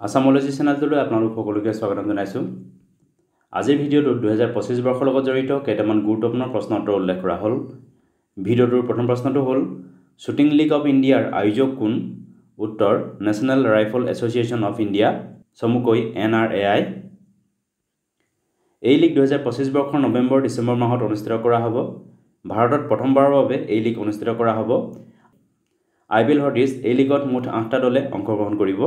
আসামোলজি চেনেলটোলৈ আপোনালোক সকলোকে স্বাগতম জনাইছোঁ। আজিৰ ভিডিঅ'টোত 2025 বৰ্ষৰ লগত জড়িত কেইটামান গুৰুত্বপূৰ্ণ প্ৰশ্ন উত্তৰ উল্লেখ কৰা হ'ল। ভিডিঅ'টোৰ প্ৰথম প্ৰশ্নটো হ'ল শ্বুটিং লীগ অফ ইণ্ডিয়াৰ আয়োজক কোন? উত্তৰ national rifle association of India, চমুকৈ NRAI। এই লীগ 2025 বৰ্ষৰ নৱেম্বৰ-ডিচেম্বৰ মাহত অনুষ্ঠিত কৰা হ'ব। ভাৰতত প্ৰথমবাৰৰ বাবে এই লীগ অনুষ্ঠিত কৰা হ'ব। IPL হৰ্ডিছ এই লীগত মুঠ 8টা দলে অংশগ্ৰহণ কৰিব।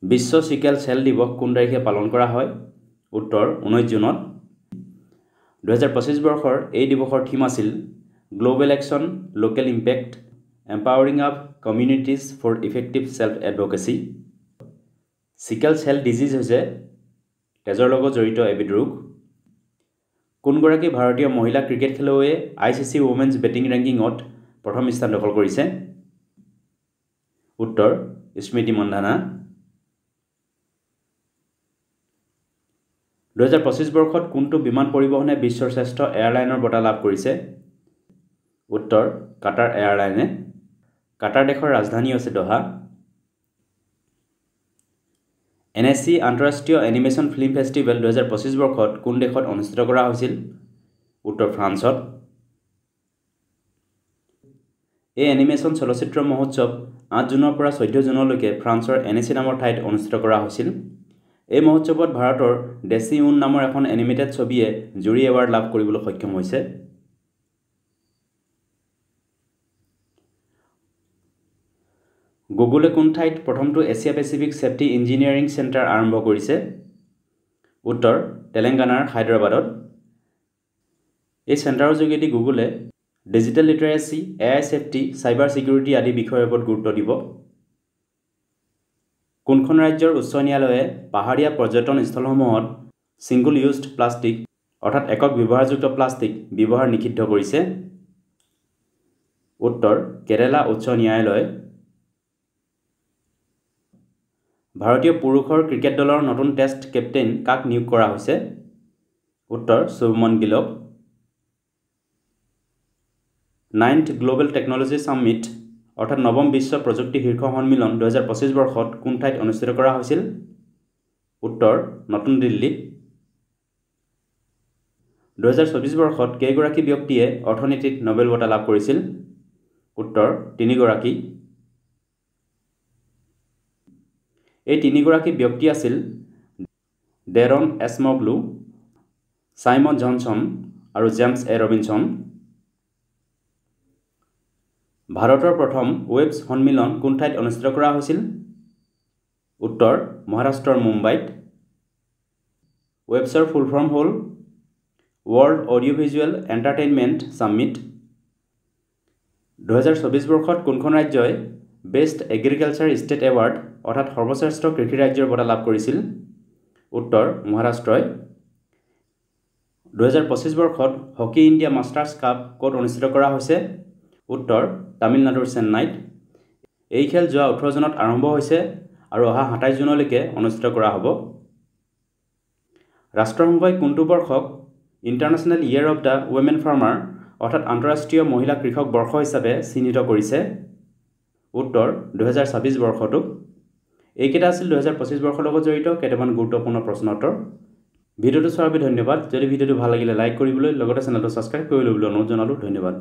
বিশ্ব চিকেল চেল দিৱস কোন তাৰিখে পালন কৰা হয়? উত্তৰ 19 জুনত। 2025 বৰ্ষৰ এই দিৱসৰ থিম আছিল global action, local impact, empowering up communities for effective self advocacy. Sickle cell disease হৈছে তেজৰ লগত জড়িত এবিধ ৰোগ। কোনগৰাকী ভাৰতীয় মহিলা ক্ৰিকেট খেলুৱৈয়ে ICC ৱমেন্স বেটিং ৰেংকিঙত প্ৰথম স্থান দখল কৰিছে? উত্তৰ স্মৃতি মন্ধানা। 2025 বৰ্ষত কোনটো বিমান পৰিবহণে বিশ্বৰ শ্ৰেষ্ঠ এয়াৰলাইনৰ বঁটা লাভ কৰিছে? উত্তৰ কাটাৰ এয়াৰলাইনে। কাটাৰ দেশৰ ৰাজধানী হৈছে দোহা। NSC আন্তঃৰাষ্ট্ৰীয় এনিমেশ্যন ফিল্ম ফেষ্টিভেল 2025 বৰ্ষত কোন দেশত অনুষ্ঠিত কৰা হৈছিল? উত্তৰ ফ্ৰান্সত। এই এনিমেশ্যন চলচ্চিত্ৰ মহোৎসৱ 8 জুনৰ পৰা 14 জুনলৈকে ফ্ৰান্সৰ NSC নামৰ ঠাইত অনুষ্ঠিত কৰা হৈছিল। এই মহোৎসৱত ভাৰতৰ দেশী উন নামৰ এখন এনিমেটেড ছবিয়ে জুৰি এৱাৰ্ড লাভ কৰিবলৈ সক্ষম হৈছে। গুগলে কোন ঠাইত প্ৰথমটো Asia Pacific safety engineering centre আৰম্ভ কৰিছে? উত্তৰ তেলেংগানাৰ হায়দৰাবাদত। এই চেণ্টাৰৰ যোগেদি গুগলে digital লিটাৰেচি, AI safety, cyber security আদি বিষয়ৰ ওপৰত গুৰুত্ব দিব। কোনখন ৰাজ্যৰ উচ্চ ন্যায়ালয়ে পাহাৰীয়া পৰ্যটন স্থলসমূহত ছিংগল ইউজড প্লাষ্টিক অৰ্থাৎ একক ব্যৱহাৰযুক্ত প্লাষ্টিক ব্যৱহাৰ নিষিদ্ধ কৰিছে? উত্তৰ কেৰালা উচ্চ ন্যায়ালয়। ভাৰতীয় পুৰুষৰ ক্ৰিকেট দলৰ নতুন টেষ্ট কেপ্টেইন কাক নিয়োগ কৰা হৈছে? উত্তৰ Shubman Gillock. 9th global technology summit অৰ্থাৎ নৱম বিশ্ব প্ৰযুক্তি শীৰ্ষ সন্মিলন 2025 বৰ্ষত কোন ঠাইত অনুষ্ঠিত কৰা হৈছিল? উত্তৰ নতুন দিল্লীত। 2024 বৰ্ষত কেইগৰাকী ব্যক্তিয়ে অৰ্থনীতিত নোবেল বঁটা লাভ কৰিছিল? উত্তৰ 3 গৰাকী। এই 3 গৰাকী ব্যক্তি আছিল ডেৰন এছমগ্লু, চাইমন জনছন আৰু জেমছ এ ৰবিনছন। ভাৰতৰ প্ৰথম ৱেবছ সন্মিলন কোন ঠাইত অনুষ্ঠিত কৰা হৈছিল? উত্তৰ মহাৰাষ্ট্ৰৰ মুম্বাইত। ৱেবছৰ ফুল ফৰ্ম হ'ল world audio' visual entertainment summit. 2024 বৰ্ষত কোনখন ৰাজ্যই বেষ্ট এগ্ৰিকালচাৰ ষ্টেট এৱাৰ্ড অৰ্থাৎ সৰ্বশ্ৰেষ্ঠ কৃষি ৰাজ্যৰ বঁটা লাভ কৰিছিল? উত্তৰ মহাৰাষ্ট্ৰই। 2025 বৰ্ষত হকী ইণ্ডিয়া মাষ্টাৰ্ছ কাপ ক'ত অনুষ্ঠিত কৰা হৈছে? উত্তৰ তামিলনাডুৰ চেন্নাইত। এই খেল যোৱা 18 জুনত আৰম্ভ হৈছে আৰু অহা 27 জুনলৈকে অনুষ্ঠিত কৰা হ'ব। ৰাষ্ট্ৰসংঘই কোনটো বৰ্ষক international year of the women farmer অৰ্থাৎ আন্তঃৰাষ্ট্ৰীয় মহিলা কৃষক বৰ্ষ হিচাপে চিহ্নিত কৰিছে? উত্তৰ 2026 বৰ্ষটোক। এইকেইটা আছিল 2025 বৰ্ষৰ লগত জড়িত কেইটামান গুৰুত্বপূৰ্ণ প্ৰশ্ন উত্তৰ। ভিডিঅ'টো চোৱাৰ বাবে ধন্যবাদ। যদি ভিডিঅ'টো ভাল লাগিলে লাইক কৰিবলৈ লগতে চেনেলটো ছাবস্ক্ৰাইব কৰি ল'বলৈ অনুৰোধ জনালোঁ। ধন্যবাদ।